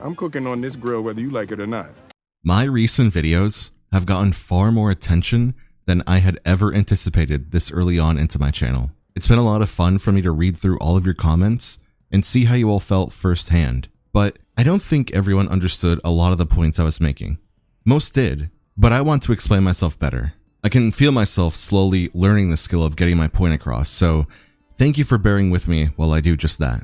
I'm cooking on this grill whether you like it or not. My recent videos have gotten far more attention than I had ever anticipated this early on into my channel. It's been a lot of fun for me to read through all of your comments and see how you all felt firsthand, but I don't think everyone understood a lot of the points I was making. Most did, but I want to explain myself better. I can feel myself slowly learning the skill of getting my point across, so thank you for bearing with me while I do just that.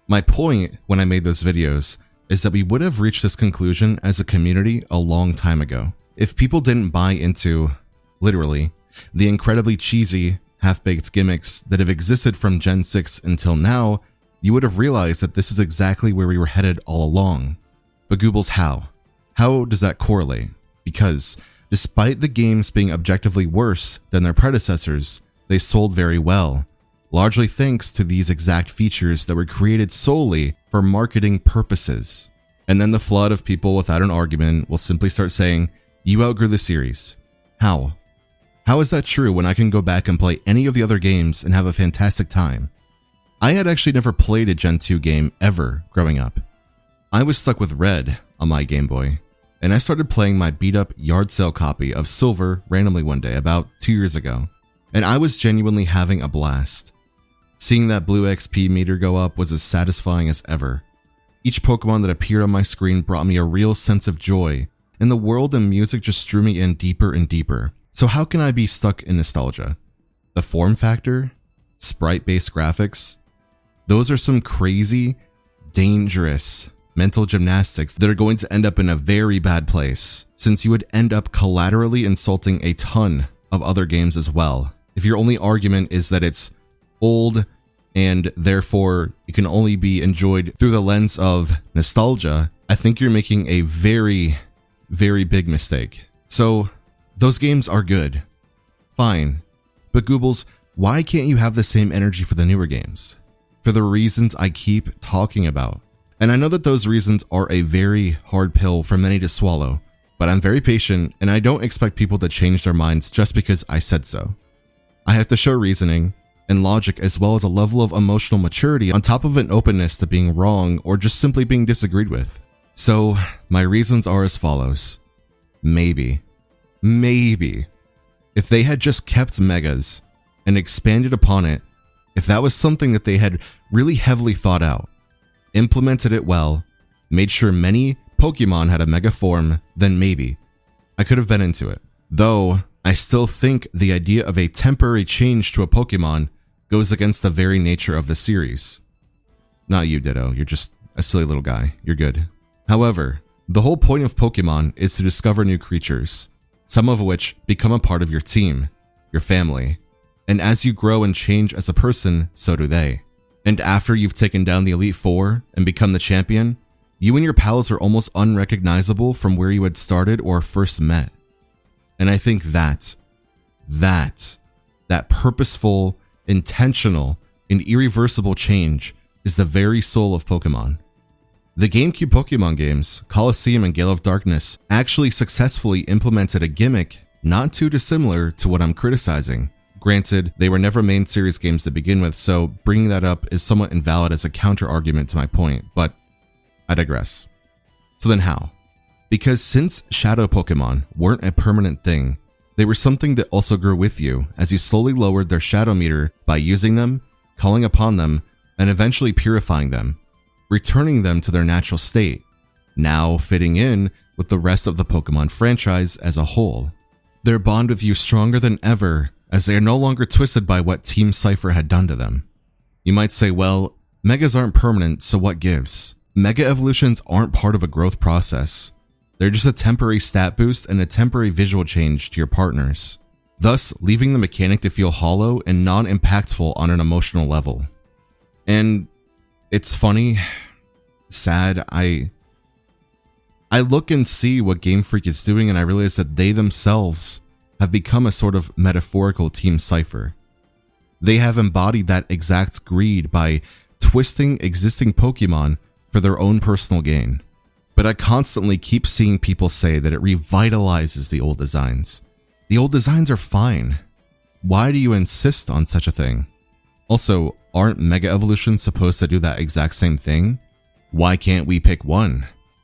My point when I made those videos is that we would have reached this conclusion as a community a long time ago if people didn't buy into, literally, the incredibly cheesy, half-baked gimmicks that have existed from Gen 6 until now. You would have realized that this is exactly where we were headed all along. But Goobles, how? How does that correlate? Because despite the games being objectively worse than their predecessors, they sold very well, largely thanks to these exact features that were created solely for marketing purposes. And then the flood of people without an argument will simply start saying, "You outgrew the series." How? How is that true when I can go back and play any of the other games and have a fantastic time? I had actually never played a Gen 2 game ever growing up. I was stuck with Red on my Game Boy, and I started playing my beat-up yard sale copy of Silver randomly one day about 2 years ago, and I was genuinely having a blast. Seeing that blue XP meter go up was as satisfying as ever. Each Pokemon that appeared on my screen brought me a real sense of joy, and the world and music just drew me in deeper and deeper. So how can I be stuck in nostalgia? The form factor? Sprite-based graphics? Those are some crazy, dangerous mental gymnastics that are going to end up in a very bad place, since you would end up collaterally insulting a ton of other games as well. If your only argument is that it's old and therefore it can only be enjoyed through the lens of nostalgia, I think you're making a very, very big mistake. So those games are good. Fine. But Goobles, why can't you have the same energy for the newer games? For the reasons I keep talking about. And I know that those reasons are a very hard pill for many to swallow, but I'm very patient and I don't expect people to change their minds just because I said so. I have to show reasoning and logic as well as a level of emotional maturity on top of an openness to being wrong or just simply being disagreed with. So my reasons are as follows. Maybe, if they had just kept Megas and expanded upon it, if that was something that they had really heavily thought out, implemented it well, made sure many Pokemon had a Mega form, then maybe I could have been into it. Though I still think the idea of a temporary change to a Pokemon goes against the very nature of the series. Not you, Ditto. You're just a silly little guy. You're good. However, the whole point of Pokemon is to discover new creatures, some of which become a part of your team, your family. And as you grow and change as a person, so do they. And after you've taken down the Elite Four and become the champion, you and your pals are almost unrecognizable from where you had started or first met. And I think that purposeful, intentional, and irreversible change is the very soul of Pokemon. The GameCube Pokemon games, Colosseum and Gale of Darkness, actually successfully implemented a gimmick not too dissimilar to what I'm criticizing. Granted, they were never main series games to begin with, so bringing that up is somewhat invalid as a counter-argument to my point, but I digress. So then how? Because since Shadow Pokemon weren't a permanent thing, they were something that also grew with you as you slowly lowered their shadow meter by using them, calling upon them, and eventually purifying them, returning them to their natural state, now fitting in with the rest of the Pokemon franchise as a whole. Their bond with you stronger than ever, as they are no longer twisted by what Team Cypher had done to them. You might say, well, Megas aren't permanent, so what gives? Mega evolutions aren't part of a growth process. They're just a temporary stat boost and a temporary visual change to your partners, thus leaving the mechanic to feel hollow and non-impactful on an emotional level. And it's funny, sad, I look and see what Game Freak is doing and I realize that they themselves have become a sort of metaphorical Team Cypher. They have embodied that exact greed by twisting existing Pokemon for their own personal gain. But I constantly keep seeing people say that it revitalizes the old designs. The old designs are fine. Why do you insist on such a thing? Also, aren't Mega Evolutions supposed to do that exact same thing? Why can't we pick one?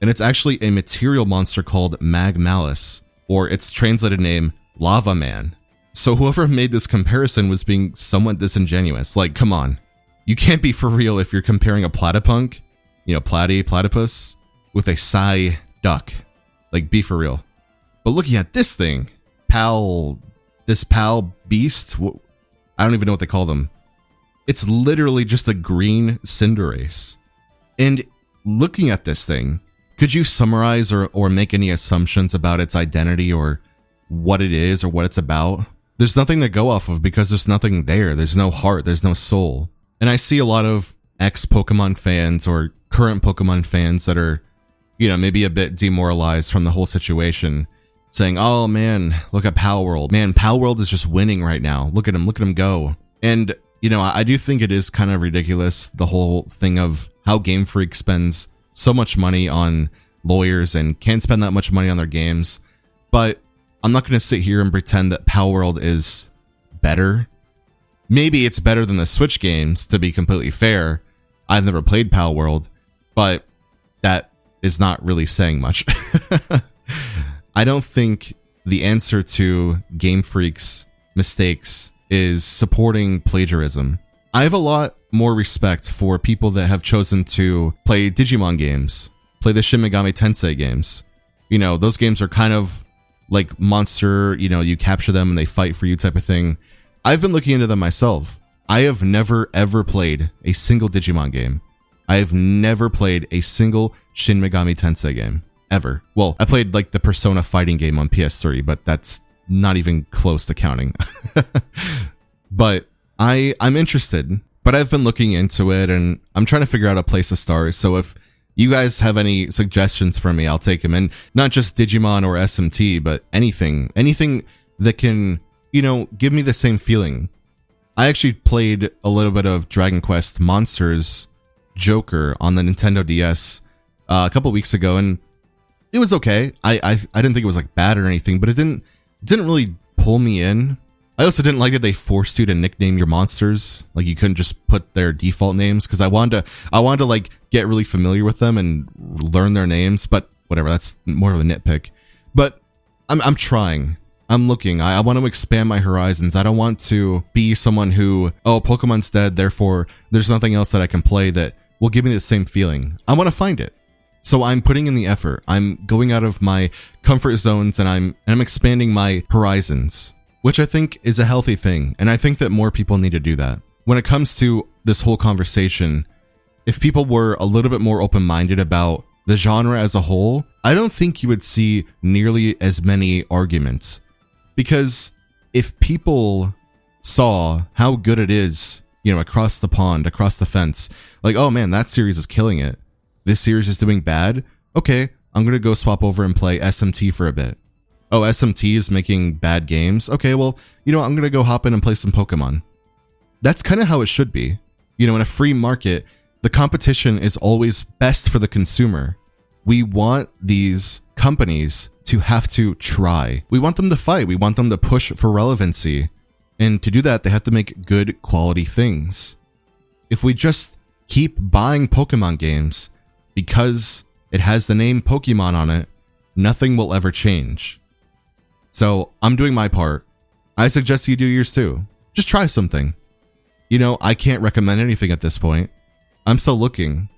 and it's actually a material monster called Magmalis, or its translated name, Lava Man. So whoever made this comparison was being somewhat disingenuous. Like, come on. You can't be for real if you're comparing a platypunk, platypus, with a Psyduck. Like, be for real. But looking at this thing, this Pal Beast, I don't even know what they call them. It's literally just a green Cinderace. And looking at this thing, could you summarize or make any assumptions about its identity or what it is or what it's about? There's nothing to go off of because there's nothing there. There's no heart. There's no soul. And I see a lot of ex-Pokemon fans or current Pokemon fans that are, maybe a bit demoralized from the whole situation, saying, oh man, look at Palworld. Man, Palworld is just winning right now. Look at him go. And, I do think it is kind of ridiculous, the whole thing of how Game Freak spends so much money on lawyers and can't spend that much money on their games. But I'm not going to sit here and pretend that Palworld is better. Maybe it's better than the Switch games, to be completely fair. I've never played Palworld, but that is not really saying much. I don't think the answer to Game Freak's mistakes is supporting plagiarism. I have a lot more respect for people that have chosen to play Digimon games, play the Shin Megami Tensei games. Those games are kind of like Monster, you capture them and they fight for you type of thing. I've been looking into them myself. I have never ever played a single Digimon game. I have never played a single Shin Megami Tensei game. Ever. Well, I played like the Persona fighting game on PS3, but that's not even close to counting. But I'm interested, but I've been looking into it and I'm trying to figure out a place to start. So if you guys have any suggestions for me, I'll take them. And not just Digimon or SMT, but anything that can, give me the same feeling. I actually played a little bit of Dragon Quest Monsters Joker on the Nintendo DS a couple weeks ago, and it was okay. I didn't think it was like bad or anything, but it didn't really pull me in. I also didn't like that they forced you to nickname your monsters. Like, you couldn't just put their default names, because I wanted to like get really familiar with them and learn their names. But whatever, that's more of a nitpick. But I'm trying. I'm looking. I want to expand my horizons. I don't want to be someone who, Pokemon's dead, therefore there's nothing else that I can play that will give me the same feeling. I want to find it. So I'm putting in the effort. I'm going out of my comfort zones and I'm expanding my horizons, which I think is a healthy thing. And I think that more people need to do that. When it comes to this whole conversation, if people were a little bit more open-minded about the genre as a whole, I don't think you would see nearly as many arguments. Because if people saw how good it is, across the pond, across the fence, like, oh man, that series is killing it. This series is doing bad. Okay, I'm going to go swap over and play SMT for a bit. Oh, SMT is making bad games. Okay, well, I'm going to go hop in and play some Pokemon. That's kind of how it should be. In a free market, the competition is always best for the consumer. We want these companies to have to try. We want them to fight. We want them to push for relevancy. And to do that, they have to make good quality things. If we just keep buying Pokemon games because it has the name Pokemon on it, nothing will ever change. So I'm doing my part. I suggest you do yours too. Just try something. I can't recommend anything at this point. I'm still looking.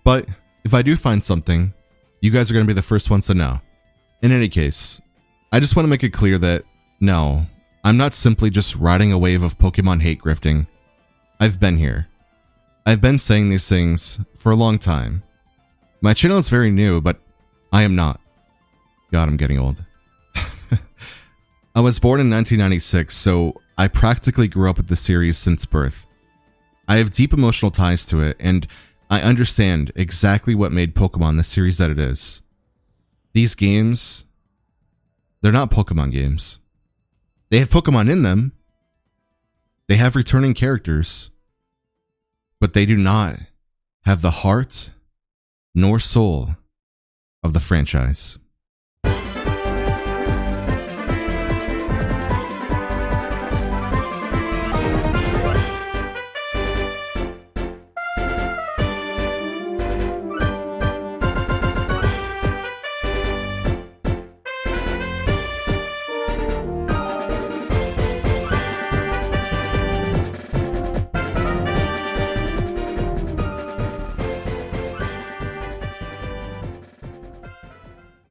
But if I do find something, you guys are going to be the first ones to know. In any case, I just want to make it clear that, no, I'm not simply just riding a wave of Pokemon hate grifting. I've been here. I've been saying these things for a long time. My channel is very new, but I am not. God, I'm getting old. I was born in 1996, so I practically grew up with the series since birth. I have deep emotional ties to it, and I understand exactly what made Pokemon the series that it is. These games, they're not Pokemon games. They have Pokemon in them. They have returning characters. But they do not have the heart nor soul of the franchise.